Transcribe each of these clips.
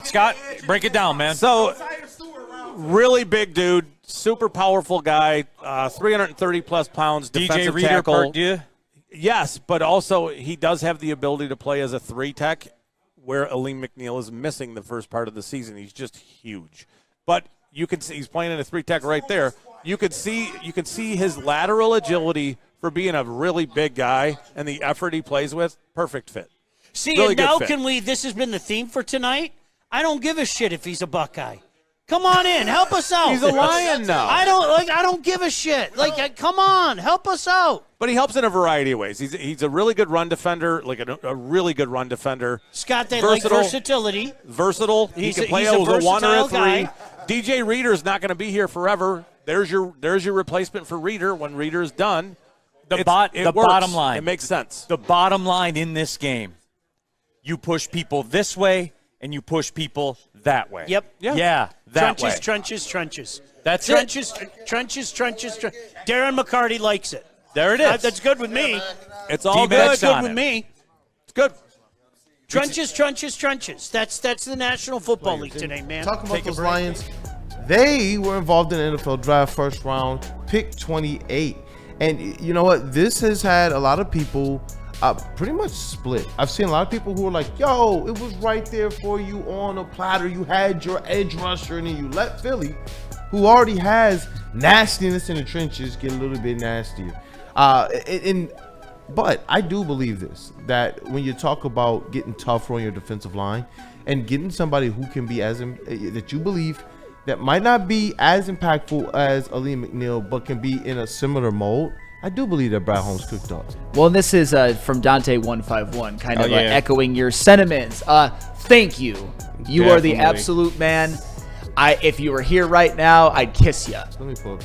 Scott, break it down, man. So, really big dude, super powerful guy, 330-plus pounds, defensive DJ Reader tackle. perked you? Yes, but also he does have the ability to play as a 3-tech, where Aleem McNeil is missing the first part of the season. He's just huge. But you can see he's playing in a 3-tech right there. You can see his lateral agility for being a really big guy and the effort he plays with. Perfect fit. See, really and now fit. this has been the theme for tonight. I don't give a shit if he's a Buckeye. Come on in, help us out. He's a Lion now. I don't give a shit. Come on, help us out. But he helps in a variety of ways. He's a really good run defender, like a really good run defender. Scott, they like versatility. Versatile. He can play as a 1 or a 3. Guy. DJ Reader's not going to be here forever. There's your replacement for Reader when Reader's done. The bottom line. It makes sense. The bottom line in this game, you push people this way and you push people that way. Yep. Yeah, that way. Trenches. That's trenches. Darren McCarty likes it. There it is. That's good with me. It's all good. That's good with me. It's good. Trenches. That's the National Football League today, man. Talking about those Lions, they were involved in the NFL draft, first round, pick 28. And you know what? This has had a lot of people pretty much split. I've seen a lot of people who are like, yo, it was right there for you on a platter. You had your edge rusher, and then you let Philly, who already has nastiness in the trenches, get a little bit nastier. But I do believe this, that when you talk about getting tougher on your defensive line and getting somebody who can be that you believe that might not be as impactful as Aleem McNeil, but can be in a similar mold, I do believe that Brad Holmes cooked up. Well, this is from Dante151, kind of echoing your sentiments. Thank you. You Definitely. are the absolute man. If you were here right now, I'd kiss you. Let me pull up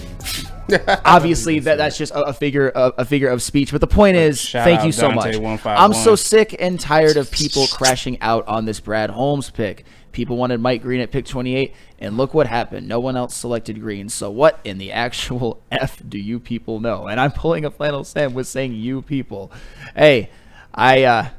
the Obviously, that's just a figure of speech. But the point is, thank you so much. I'm so sick and tired of people crashing out on this Brad Holmes pick. People wanted Mike Green at pick 28, and look what happened. No one else selected Green. So what in the actual F do you people know? And I'm pulling a Flannel Sam with saying you people. Hey, I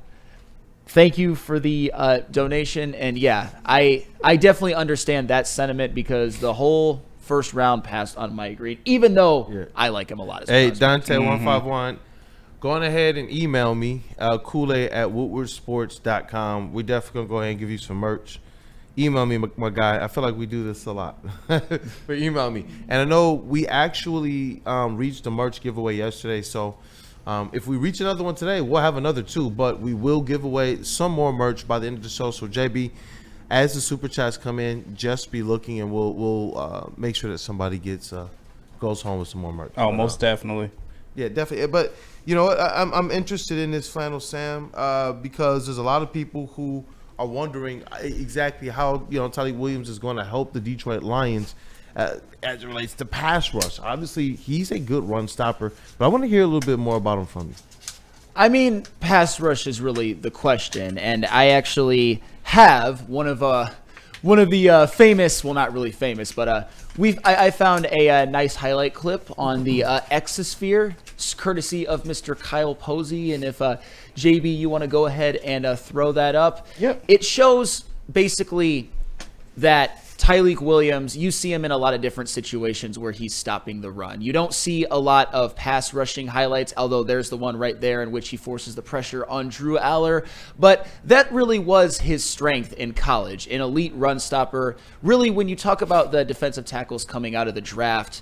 thank you for the donation. And, yeah, I definitely understand that sentiment because the whole first round passed on Mike Green, even though I like him a lot. Hey, Dante151, go on ahead and email me, Kool-Aid@woodwardsports.com. We definitely going to go ahead and give you some merch. Email me, my guy. I feel like we do this a lot. But email me. And I know we actually reached the merch giveaway yesterday. So if we reach another one today, we'll have another 2. But we will give away some more merch by the end of the show. So, JB, as the Super Chats come in, just be looking, and we'll make sure that somebody goes home with some more merch. Oh, most definitely. Yeah, definitely. But, you know, I'm interested in this Flannel Sam because there's a lot of people who are wondering exactly how, Tyleik Williams is going to help the Detroit Lions as it relates to pass rush. Obviously, he's a good run stopper, but I want to hear a little bit more about him from you. I mean, pass rush is really the question, and I actually have one of the famous, well, not really famous, but I found a nice highlight clip on the Exosphere, courtesy of Mr. Kyle Posey, and if JB, you want to go ahead and throw that up. Yep. It shows basically that Tyleik Williams, you see him in a lot of different situations where he's stopping the run. You don't see a lot of pass rushing highlights, although there's the one right there in which he forces the pressure on Drew Aller. But that really was his strength in college, an elite run stopper. Really, when you talk about the defensive tackles coming out of the draft,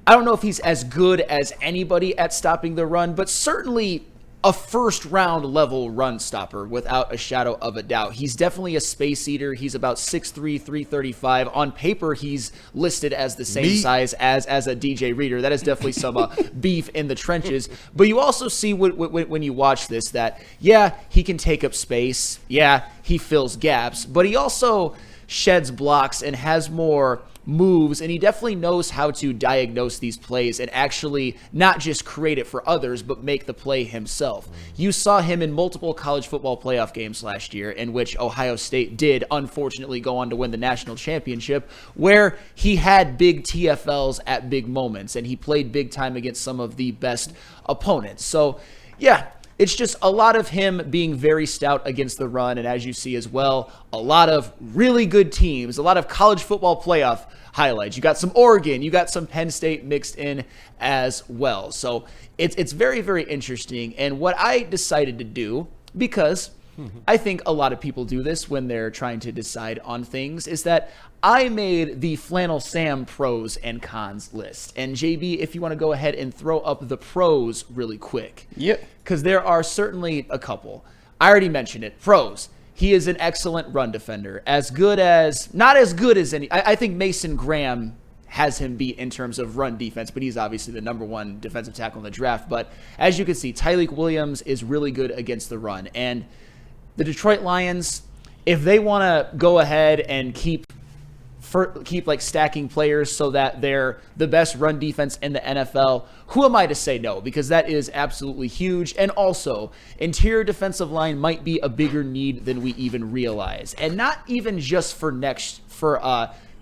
I don't know if he's as good as anybody at stopping the run, but certainly a first-round level run stopper without a shadow of a doubt. He's definitely a space eater. He's about 6'3", 335. On paper, he's listed as the same size as a DJ Reader. That is definitely some beef in the trenches. But you also see when you watch this that, yeah, he can take up space. Yeah, he fills gaps. But he also sheds blocks and has more moves, and he definitely knows how to diagnose these plays and actually not just create it for others, but make the play himself. You saw him in multiple college football playoff games last year, in which Ohio State did unfortunately go on to win the national championship, where he had big TFLs at big moments, and he played big time against some of the best opponents. So, yeah, It's just a lot of him being very stout against the run. And as you see as well, a lot of really good teams, a lot of college football playoff highlights. You got some Oregon, you got some Penn State mixed in as well. So it's very, very interesting. And what I decided to do, because I think a lot of people do this when they're trying to decide on things, is that I made the Flannel Sam pros and cons list. And JB, if you want to go ahead and throw up the pros really quick. Yep. Because there are certainly a couple. I already mentioned it. Pros. He is an excellent run defender. Not as good as any. I think Mason Graham has him beat in terms of run defense, but he's obviously the number one defensive tackle in the draft. But as you can see, Tyleik Williams is really good against the run. And the Detroit Lions, if they want to go ahead and keep like stacking players so that they're the best run defense in the NFL, who am I to say no? Because that is absolutely huge. And also, interior defensive line might be a bigger need than we even realize. And not even just for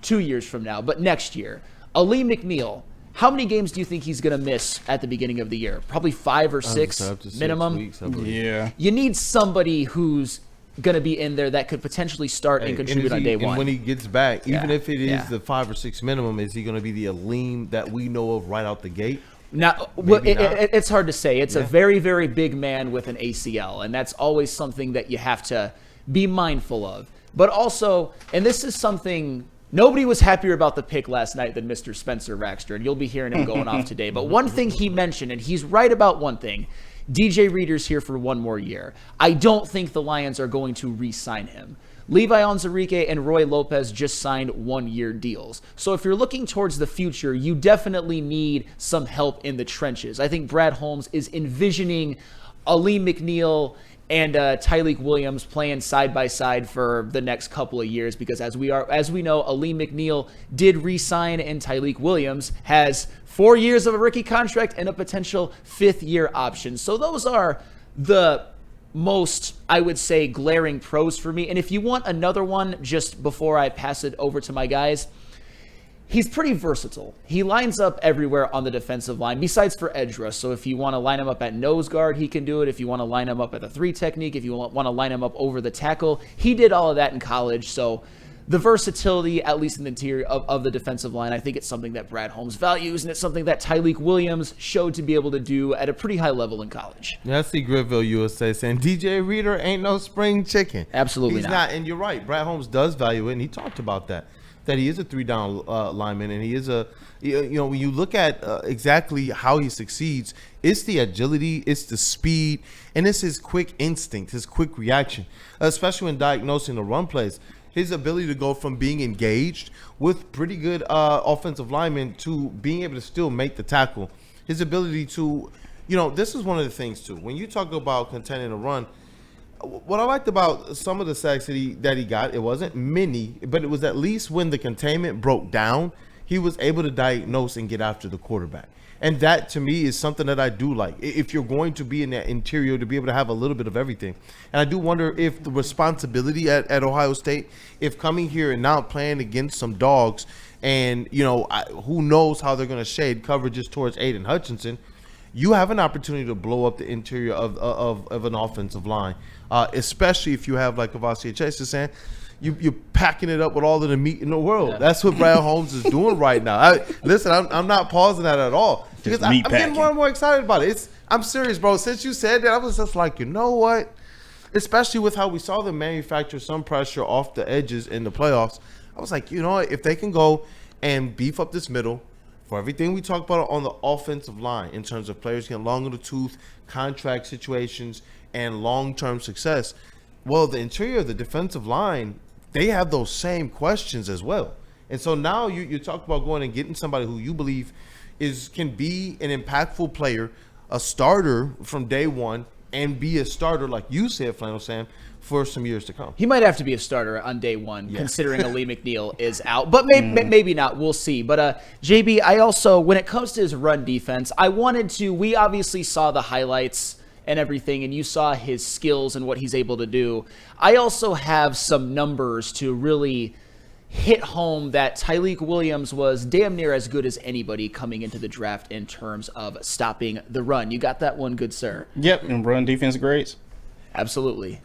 2 years from now, but next year. Ali McNeil, how many games do you think he's going to miss at the beginning of the year? Probably 5 or 6 minimum. 6 weeks, I believe. Yeah. You need somebody who's going to be in there that could potentially start and contribute on day one. And when he gets back, even if it is Yeah. the 5 or 6 minimum, is he going to be the Aleem that we know of right out the gate? Now, Maybe not. it's hard to say. It's a very, very big man with an ACL, and that's always something that you have to be mindful of. But also, and this is something, nobody was happier about the pick last night than Mr. Spencer Raxter, and you'll be hearing him going off today. But one thing he mentioned, and he's right about one thing, DJ Reader's here for one more year. I don't think the Lions are going to re-sign him. Levi Onwuzurike and Roy Lopez just signed 1-year deals. So if you're looking towards the future, you definitely need some help in the trenches. I think Brad Holmes is envisioning Ali McNeil and Tyleik Williams playing side by side for the next couple of years, because as we know, Ali McNeil did re-sign, and Tyleik Williams has 4 years of a rookie contract and a potential 5th-year option. So those are the most, I would say, glaring pros for me. And if you want another one, just before I pass it over to my guys, he's pretty versatile. He lines up everywhere on the defensive line, besides for edge rush. So if you want to line him up at nose guard, he can do it. If you want to line him up at the 3 technique, if you want to line him up over the tackle, he did all of that in college. So the versatility, at least in the interior of the defensive line, I think it's something that Brad Holmes values, and it's something that Tyleik Williams showed to be able to do at a pretty high level in college. Yeah, I see Gridville USA saying DJ Reader ain't no spring chicken. Absolutely He's not. And you're right. Brad Holmes does value it, and he talked about that he is a 3-down lineman, and he is when you look at exactly how he succeeds, it's the agility, it's the speed, and it's his quick instinct, his quick reaction, especially when diagnosing the run plays. His ability to go from being engaged with pretty good offensive linemen to being able to still make the tackle. His ability to, this is one of the things too. When you talk about containing a run, what I liked about some of the sacks that he got, it wasn't many, but it was at least when the containment broke down, he was able to diagnose and get after the quarterback. And that, to me, is something that I do like. If you're going to be in that interior, to be able to have a little bit of everything. And I do wonder if the responsibility at Ohio State, if coming here and now playing against some dogs, and, who knows how they're going to shade coverages towards Aiden Hutchinson, you have an opportunity to blow up the interior of an offensive line, especially if you have, like Kavasi Chase is saying, you're packing it up with all of the meat in the world. Yeah. That's what Brad Holmes is doing right now. I'm not pausing that at all, because I'm getting more and more excited about it. I'm serious, bro. Since you said that, I was just like, you know what? Especially with how we saw them manufacture some pressure off the edges in the playoffs, I was like, you know what? If they can go and beef up this middle, for everything we talk about on the offensive line in terms of players getting long in the tooth, contract situations, and long-term success, well, the interior of the defensive line, they have those same questions as well. And so now you talk about going and getting somebody who you believe can be an impactful player, a starter from day one, and be a starter, like you said, Flannel Sam, for some years to come. He might have to be a starter on day one, considering Ali McNeil is out. But maybe not. We'll see. But JB, I also, when it comes to his run defense, we obviously saw the highlights and everything, and you saw his skills and what he's able to do. I also have some numbers to really, hit home that Tyleik Williams was damn near as good as anybody coming into the draft in terms of stopping the run. You got that one, good sir? Yep, and run defense grades. Absolutely.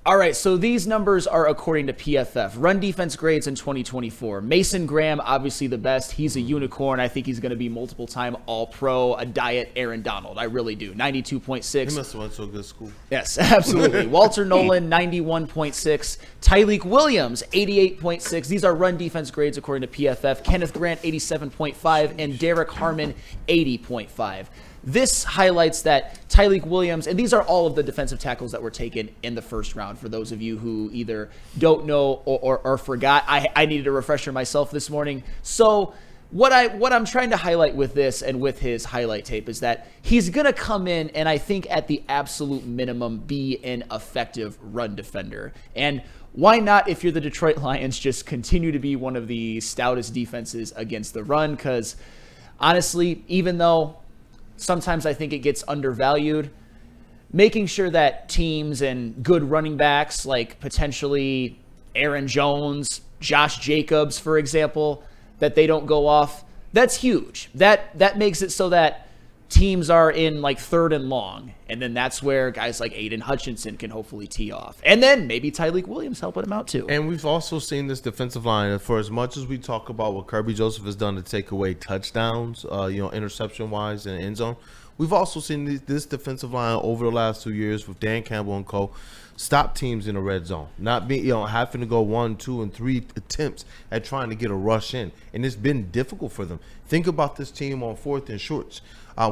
All right, so these numbers are according to PFF. Run defense grades in 2024. Mason Graham, obviously the best. He's a unicorn. I think he's going to be multiple-time All-Pro, a diet Aaron Donald. I really do. 92.6. He must have went to a good school. Yes, absolutely. Walter Nolan, 91.6. Tyleik Williams, 88.6. These are run defense grades according to PFF. Kenneth Grant, 87.5. And Derek Harmon, 80.5. This highlights that Tyleik Williams, and these are all of the defensive tackles that were taken in the first round. For those of you who either don't know or forgot, I needed a refresher myself this morning. So what I'm trying to highlight with this and with his highlight tape is that he's going to come in and I think at the absolute minimum be an effective run defender. And why not, if you're the Detroit Lions, just continue to be one of the stoutest defenses against the run? Because honestly, even though sometimes I think it gets undervalued, making sure that teams and good running backs like potentially Aaron Jones, Josh Jacobs, for example, that they don't go off, that's huge. That makes it so that teams are in like 3rd and long, and then that's where guys like Aiden Hutchinson can hopefully tee off. And then maybe Tyleik Williams helping him out too. And we've also seen this defensive line, for as much as we talk about what Kirby Joseph has done to take away touchdowns, interception-wise in the end zone, we've also seen this defensive line over the last 2 years with Dan Campbell and co. stop teams in the red zone, not being having to go 1, 2, and 3 attempts at trying to get a rush in, and it's been difficult for them. Think about this team on 4th and shorts.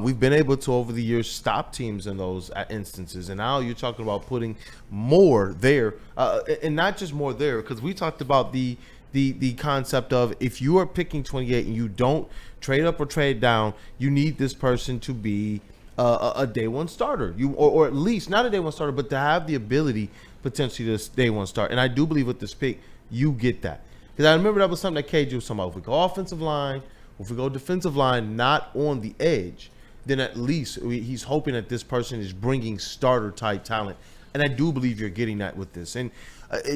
We've been able to, over the years, stop teams in those instances. And now you're talking about putting more there, and not just more there, because we talked about the concept of if you are picking 28 and you don't trade up or trade down, you need this person to be a day one starter. Or at least not a day one starter, but to have the ability potentially to day one start. And I do believe with this pick, you get that. Because I remember that was something that KJ was talking about. If we go offensive line, if we go defensive line, not on the edge, then at least he's hoping that this person is bringing starter-type talent. And I do believe you're getting that with this. And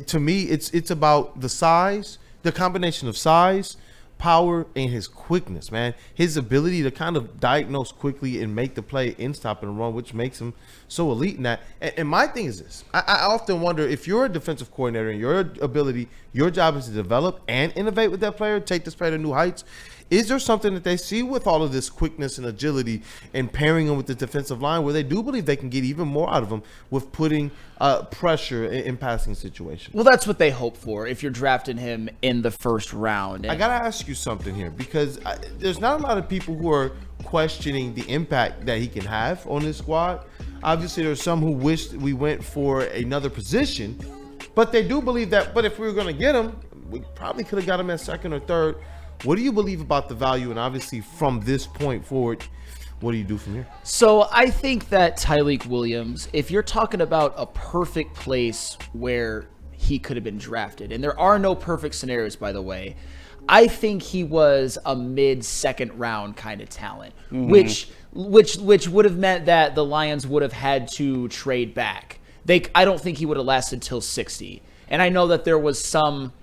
to me, it's about the size, the combination of size, power, and his quickness, man. His ability to kind of diagnose quickly and make the play in stop and run, which makes him so elite in that. And my thing is this. I often wonder if you're a defensive coordinator and your job is to develop and innovate with that player, take this player to new heights. Is there something that they see with all of this quickness and agility and pairing them with the defensive line where they do believe they can get even more out of them with putting pressure in passing situations? Well, that's what they hope for if you're drafting him in the first round. I got to ask you something here because there's not a lot of people who are questioning the impact that he can have on this squad. Obviously, there's some who wish we went for another position, but they do believe that, but if we were going to get him, we probably could have got him at 2nd or 3rd. What do you believe about the value? And obviously from this point forward, what do you do from here? So I think that Tyleik Williams, if you're talking about a perfect place where he could have been drafted, and there are no perfect scenarios, by the way, I think he was a mid-second round kind of talent, which would have meant that the Lions would have had to trade back. I don't think he would have lasted till 60. And I know that there was some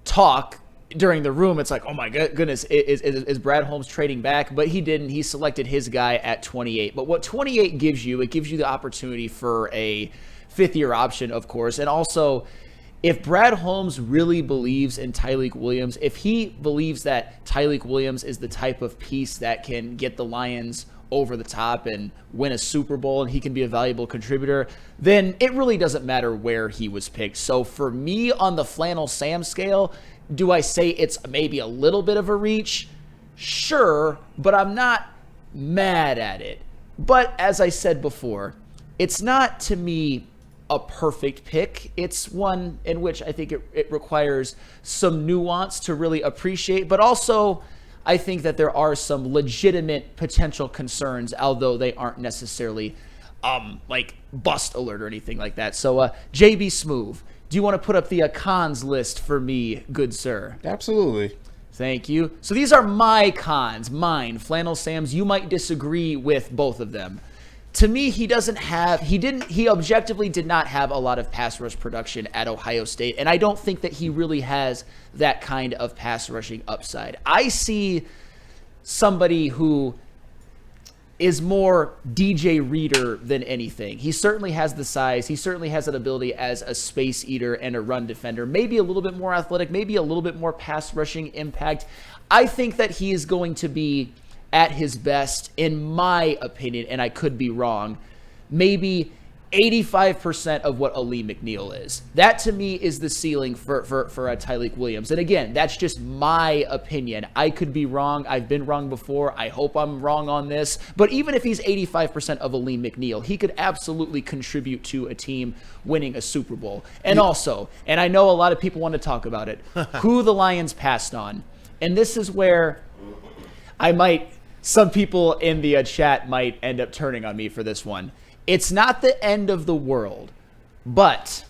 talk during the room. It's like, oh my goodness, is Brad Holmes trading back? But he didn't. He selected his guy at 28. But what 28 gives you, it gives you the opportunity for a 5th-year option, of course. And also, if Brad Holmes really believes in Tyleik Williams, if he believes that Tyleik Williams is the type of piece that can get the Lions over the top and win a Super Bowl and he can be a valuable contributor, then it really doesn't matter where he was picked. So for me, on the Flannel Sam scale, do I say it's maybe a little bit of a reach? Sure, but I'm not mad at it. But as I said before, it's not, to me, a perfect pick. It's one in which I think it requires some nuance to really appreciate, but also I think that there are some legitimate potential concerns, although they aren't necessarily like bust alert or anything like that. So JB Smoove, do you want to put up the cons list for me, good sir? Absolutely. Thank you. So these are my cons, mine, Flannel Sam's. You might disagree with both of them. to me, he objectively did not have a lot of pass rush production at Ohio State, and I don't think that he really has that kind of pass rushing upside. I see somebody who is more DJ Reader than anything. He certainly has the size. He certainly has that ability as a space eater and a run defender. Maybe a little bit more athletic, maybe a little bit more pass rushing impact. I think that he is going to be at his best, in my opinion, and I could be wrong, maybe 85% of what Ali McNeil is. That to me is the ceiling for Tyleik Williams. And again, that's just my opinion. I could be wrong. I've been wrong before. I hope I'm wrong on this. But even if he's 85% of Ali McNeil, he could absolutely contribute to a team winning a Super Bowl. And also, and I know a lot of people want to talk about it, who the Lions passed on. And this is where some people in the chat might end up turning on me for this one. It's not the end of the world, but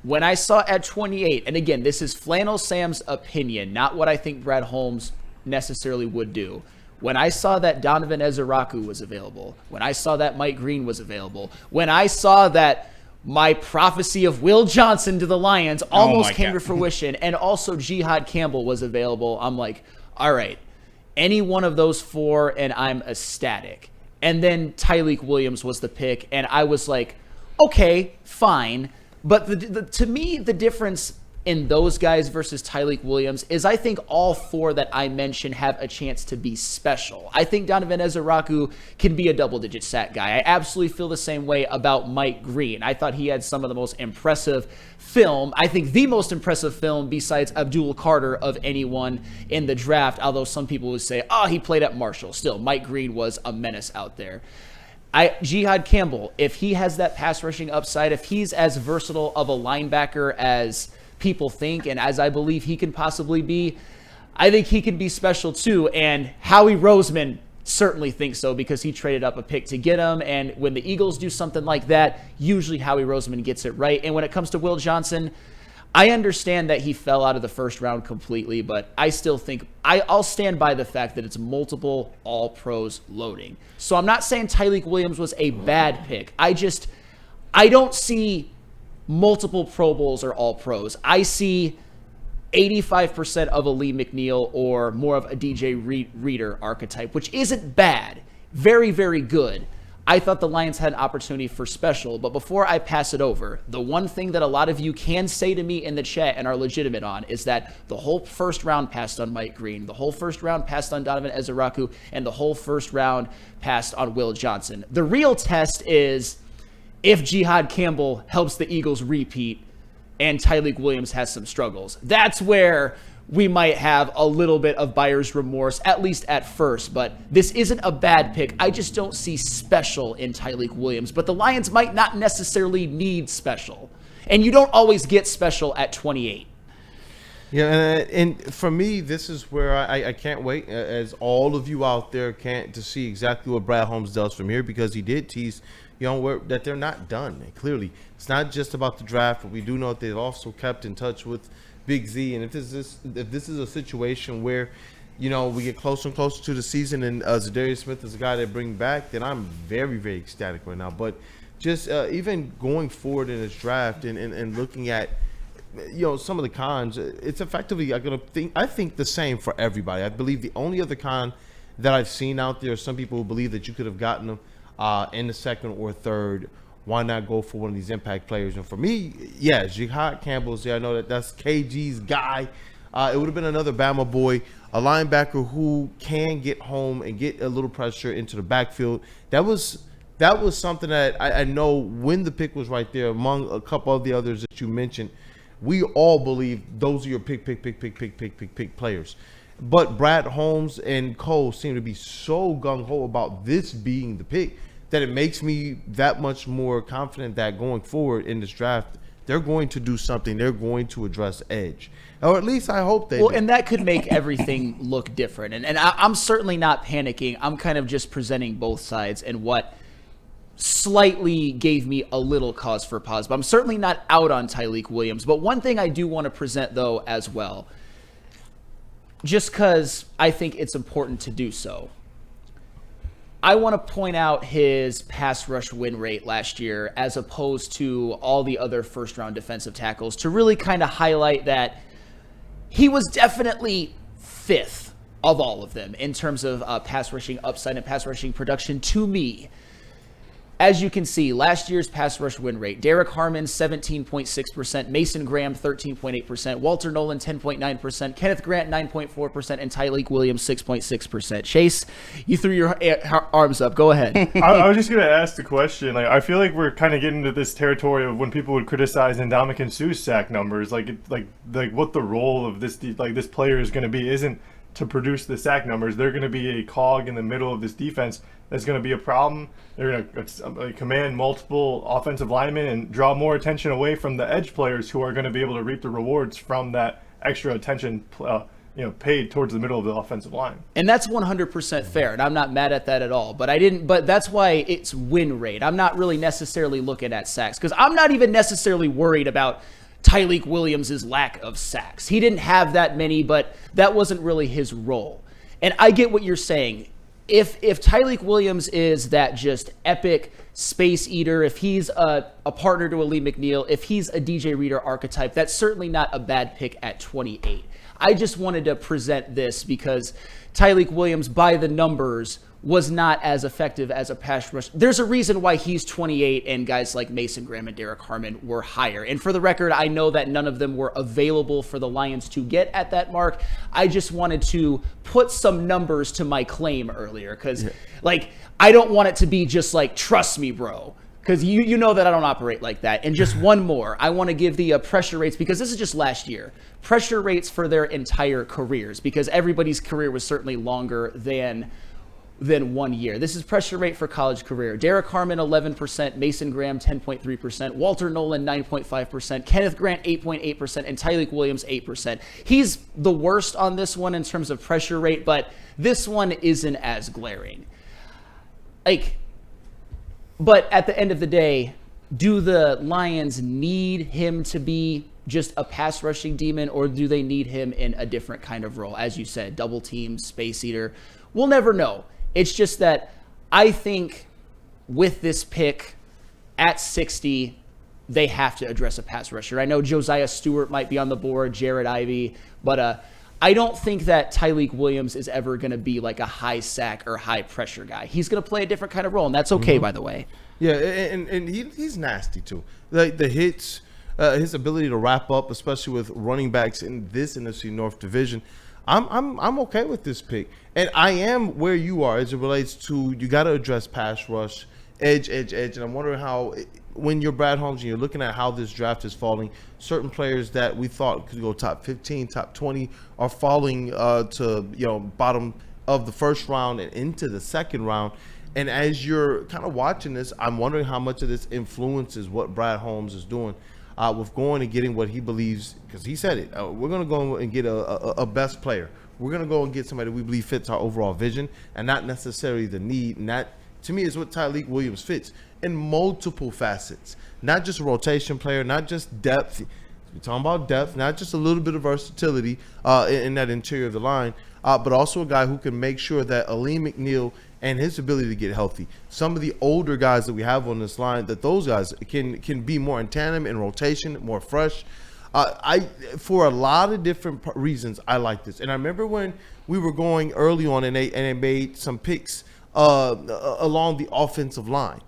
when I saw at 28, and again, this is Flannel Sam's opinion, not what I think Brad Holmes necessarily would do. When I saw that Donovan Ezeraku was available, when I saw that Mike Green was available, when I saw that my prophecy of Will Johnson to the Lions almost came to fruition, and also Jihad Campbell was available, I'm like, all right, any one of those four, and I'm ecstatic. And then Tyleik Williams was the pick, and I was like, okay, fine. But to me, the difference in those guys versus Tyleik Williams is I think all four that I mentioned have a chance to be special. I think Donovan Ezeraku can be a double-digit sack guy. I absolutely feel the same way about Mike Green. I thought he had some of the most impressive film. I think the most impressive film besides Abdul Carter of anyone in the draft, although some people would say, oh, he played at Marshall. Still, Mike Green was a menace out there. Jihad Campbell, if he has that pass rushing upside, if he's as versatile of a linebacker as people think, and as I believe he can possibly be, I think he can be special too. And Howie Roseman certainly thinks so because he traded up a pick to get him. And when the Eagles do something like that, usually Howie Roseman gets it right. And when it comes to Will Johnson, I understand that he fell out of the first round completely, but I still think I'll stand by the fact that it's multiple all-pros loading. So I'm not saying Tyleik Williams was a bad pick. I don't see multiple Pro Bowls or all-pros. I see 85% of a Lee McNeil or more of a DJ Reader archetype, which isn't bad. Very, very good. I thought the Lions had an opportunity for special, but before I pass it over, the one thing that a lot of you can say to me in the chat and are legitimate on is that the whole first round passed on Mike Green, the whole first round passed on Donovan Ezeraku, and the whole first round passed on Will Johnson. The real test is if Jihad Campbell helps the Eagles repeat and Tyleik Williams has some struggles. That's where we might have a little bit of buyer's remorse, at least at first. But this isn't a bad pick. I just don't see special in Tyleik Williams. But the Lions might not necessarily need special. And you don't always get special at 28. Yeah, and for me, this is where I can't wait, as all of you out there can't, to see exactly what Brad Holmes does from here, because he did tease that they're not done. And clearly, it's not just about the draft, but we do know that they've also kept in touch with Big Z. And if this is a situation where, we get closer and closer to the season, and Zadarius Smith is a guy they bring back, then I'm very, very ecstatic right now. But just even going forward in this draft and looking at, some of the cons, it's effectively I think the same for everybody. I believe the only other con that I've seen out there, some people who believe that you could have gotten them in the second or third. Why not go for one of these impact players? And for me, yeah, Jihad Campbell's there. I know that's KG's guy. It would have been another Bama boy, a linebacker who can get home and get a little pressure into the backfield. That was something that I know when the pick was right there among a couple of the others that you mentioned. We all believe those are your pick players. But Brad Holmes and Cole seem to be so gung-ho about this being the pick that it makes me that much more confident that going forward in this draft, they're going to do something. They're going to address edge. Or at least I hope they do. And that could make everything look different. And I'm certainly not panicking. I'm kind of just presenting both sides and what slightly gave me a little cause for pause. But I'm certainly not out on Tyleik Williams. But one thing I do want to present, though, as well, just because I think it's important to do so. I want to point out his pass rush win rate last year as opposed to all the other first-round defensive tackles to really kind of highlight that he was definitely fifth of all of them in terms of pass rushing upside and pass rushing production to me. As you can see, last year's pass rush win rate, Derek Harmon, 17.6%, Mason Graham, 13.8%, Walter Nolan, 10.9%, Kenneth Grant, 9.4%, and Tyleik Williams, 6.6%. Chase, you threw your arms up. Go ahead. I was just going to ask the question. Like, I feel like we're kind of getting into this territory of when people would criticize Ndamukong Suh's sack numbers, like what the role of this player is going to be isn't to produce the sack numbers. They're going to be a cog in the middle of this defense that's going to be a problem. They're going to command multiple offensive linemen and draw more attention away from the edge players who are going to be able to reap the rewards from that extra attention paid towards the middle of the offensive line. And that's 100% fair, and I'm not mad at that at all. But that's why it's win rate. I'm not really necessarily looking at sacks because I'm not even necessarily worried about Tyleik Williams' lack of sacks. He didn't have that many, but that wasn't really his role. And I get what you're saying. If Tyleik Williams is that just epic space eater, if he's a partner to Alim McNeill, if he's a DJ Reader archetype, that's certainly not a bad pick at 28. I just wanted to present this because Tyleik Williams, by the numbers, was not as effective as a pass rush. There's a reason why he's 28 and guys like Mason Graham and Derek Harmon were higher. And for the record, I know that none of them were available for the Lions to get at that mark. I just wanted to put some numbers to my claim earlier because, I don't want it to be just like, trust me, bro. Because you know that I don't operate like that. And just one more, I want to give the pressure rates, because this is just last year, pressure rates for their entire careers, because everybody's career was certainly longer than 1 year. This is pressure rate for college career. Derek Harmon, 11%, Mason Graham, 10.3%, Walter Nolan, 9.5%, Kenneth Grant, 8.8%, and Tyleik Williams, 8%. He's the worst on this one in terms of pressure rate, but this one isn't as glaring. But at the end of the day, do the Lions need him to be just a pass rushing demon, or do they need him in a different kind of role? As you said, double team, space eater. We'll never know. It's just that I think with this pick at 60, they have to address a pass rusher. I know Josiah Stewart might be on the board, Jared Ivey, but I don't think that Tyleik Williams is ever going to be like a high sack or high pressure guy. He's going to play a different kind of role, and that's okay, by the way. Yeah, and he's nasty too. Like the hits, his ability to wrap up, especially with running backs in this NFC North division. I'm okay with this pick, and I am where you are as it relates to you got to address pass rush, edge, and I'm wondering how when you're Brad Holmes and you're looking at how this draft is falling, certain players that we thought could go top 15, top 20 are falling to bottom of the first round and into the second round. And as you're kind of watching this, I'm wondering how much of this influences what Brad Holmes is doing. With going and getting what he believes, because he said it, we're going to go and get a best player. We're going to go and get somebody we believe fits our overall vision and not necessarily the need. And that, to me, is what Tyleik Williams fits in multiple facets. Not just a rotation player, not just depth. We're talking about depth, not just a little bit of versatility in that interior of the line, but also a guy who can make sure that Alim McNeill and his ability to get healthy. Some of the older guys that we have on this line, that those guys can be more in tandem, in rotation, more fresh. For a lot of different reasons, I like this. And I remember when we were going early on and they made some picks along the offensive line.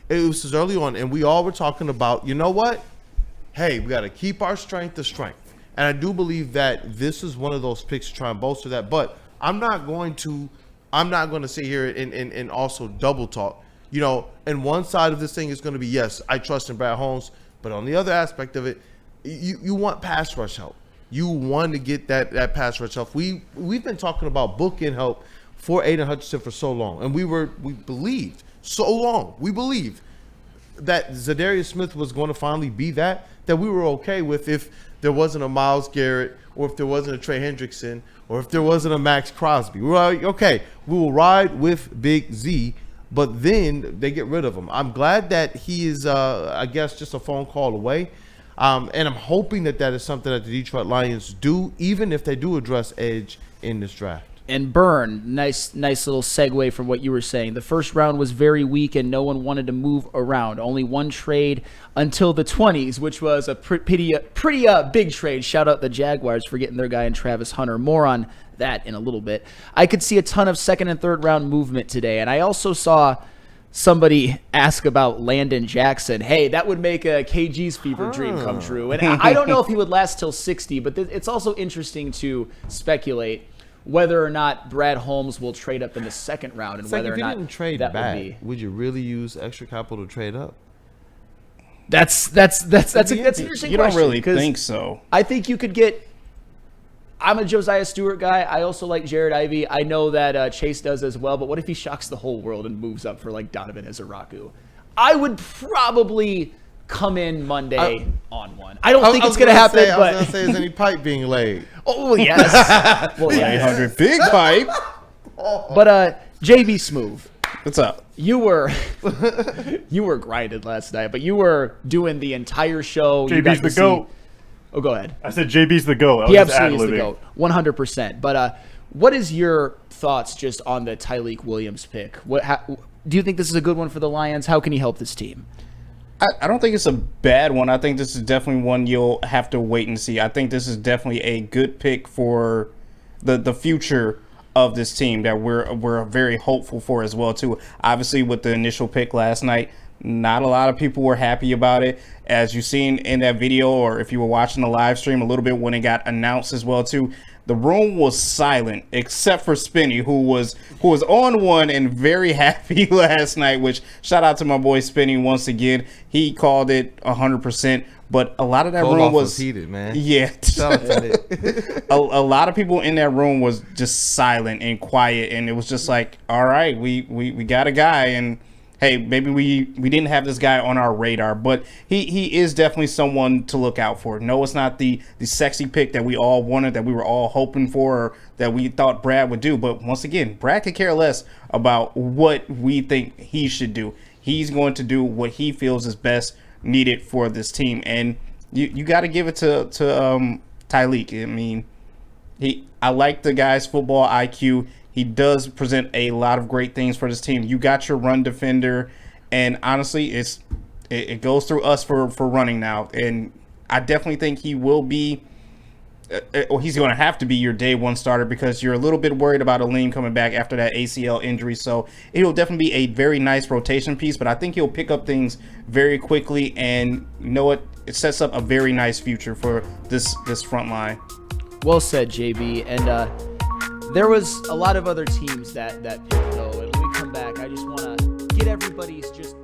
It was early on, and we all were talking about, you know what? Hey, we got to keep our strength the strength. And I do believe that this is one of those picks to try and bolster that. But I'm not going to sit here and also double talk. And one side of this thing is going to be, yes, I trust in Brad Holmes. But on the other aspect of it, you want pass rush help. You want to get that pass rush help. We've been talking about bookend help for Aiden Hutchinson for so long. And we believed that Zadarius Smith was going to finally be that we were okay with if there wasn't a Myles Garrett or if there wasn't a Trey Hendrickson or if there wasn't a Max Crosby. We were like, okay, we will ride with Big Z, but then they get rid of him. I'm glad that he is, I guess, just a phone call away. And I'm hoping that is something that the Detroit Lions do, even if they do address edge in this draft. And Burn, nice little segue from what you were saying. The first round was very weak and no one wanted to move around. Only one trade until the 20s, which was a pretty big trade. Shout out the Jaguars for getting their guy in Travis Hunter. More on that in a little bit. I could see a ton of second and third round movement today. And I also saw somebody ask about Landon Jackson. Hey, that would make a KG's fever dream come true. And I don't know if he would last till 60, but it's also interesting to speculate whether or not Brad Holmes will trade up in the second round, and whether if or you not didn't trade that back, would you really use extra capital to trade up? That's an interesting You question. don't really 'cause think so. I think you could get. I'm a Josiah Stewart guy. I also like Jared Ivey. I know that Chase does as well. But what if he shocks the whole world and moves up for like Donovan Izaraku? I would probably come in Monday on one. I don't think it's going to happen. I was But going to say, is any pipe being laid? oh yes, well yeah. 800 big pipe. But JB Smooth, What's up? you were grinded last night, but you were doing the entire show. You got JB's to the see- GOAT. Oh, go ahead. I said JB's the GOAT. I He was just absolutely is the ad-libbing. GOAT, 100%. But what is your thoughts just on the Tyleik Williams pick? Do you think this is a good one for the Lions? How can he help this team? I don't think it's a bad one. I think this is definitely one you'll have to wait and see. I think this is definitely a good pick for the future of this team that we're very hopeful for as well too. Obviously, with the initial pick last night, not a lot of people were happy about it. As you've seen in that video, or if you were watching the live stream a little bit when it got announced as well too, the room was silent except for Spinny, who was on one and very happy last night. Which shout out to my boy Spinny once again. He called it 100%. But a lot of that room was heated, man. Yeah, Shout out to Nick. a lot of people in that room was just silent and quiet, and it was just like, all right, we got a guy, and hey, maybe we didn't have this guy on our radar, but he is definitely someone to look out for. No, it's not the sexy pick that we all wanted, that we were all hoping for, or that we thought Brad would do. But once again, Brad could care less about what we think he should do. He's going to do what he feels is best needed for this team, and you got to give it to Tyleik. I mean, I like the guy's football IQ. He does present a lot of great things for this team. You got your run defender, and honestly, it goes through us for running now. And I definitely think he will be, or he's going to have to be your day one starter, because you're a little bit worried about Aleem coming back after that ACL injury. So it'll definitely be a very nice rotation piece, but I think he'll pick up things very quickly, and you know what? It sets up a very nice future for this front line. Well said, JB. And there was a lot of other teams that picked, though. And when we come back, I just want to get everybody's just